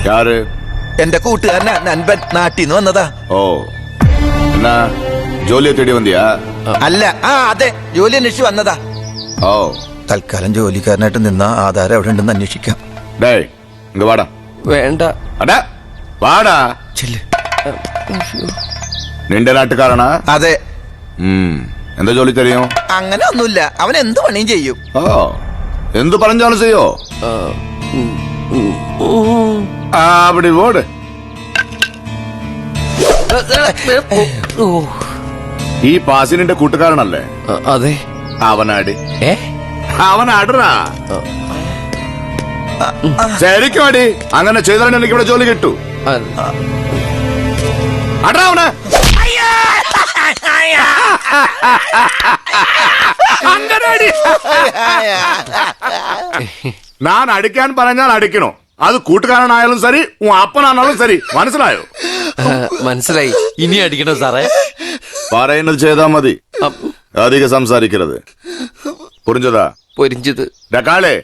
யாரு? എന്റെ കൂട്ടുകാരൻ നൻപൻ നാട്ടിന്ന് വന്നതാ. ഓ, എന്നാ ജോലിയെ തേടി വന്നിയാ? അല്ല, അതെ, ജോലി അന്വേഷിച്ച് വന്നതാ. ഓ, തൽക്കാലം ജോലിക്കാരനായിട്ട് നിന്ന ആധാരം എവിടെ ഉണ്ടെന്ന് അന്വേഷിക്കാം. ഡേ ഇങ്ങ വാടാ. വേണ്ട. അടാ വാടാ. ചെല്ല്. നിന്റെ നാട്ടുകാരനാ? അതെ. എന്താ ജോലി തരും? അങ്ങനെ ഒന്നുമില്ല, അവൻ എന്ത് പണിയും ചെയ്യും. ഓ, എന്തു പറഞ്ഞാലും ചെയ്യോ? அப்படி ஓடு. ഈ പാസിനിന്റെ കൂട്ടുകാരനല്ലേ? അതെ. അവനാടി. അവനാടാ. ശരിക്കും അടി. അങ്ങനെ ചെയ്താലും എനിക്ക് ഇവിടെ ജോലി കിട്ടൂ. അടാ അവനെ. ഞാൻ അടിക്കാൻ പറഞ്ഞാൽ അടിക്കണോ? അത് കൂട്ടുകാരനായാലും ശരി, അപ്പനാണാലും ശരി. മനസ്സിലായോ? മനസ്സിലായി. ഇനി അടിക്കണോ സാറേ? പറയുന്നത് ചെയ്താ മതി, അധികം സംസാരിക്കരുത്. പുരിഞ്ചതാ? പൊരിഞ്ചത്. കാളേ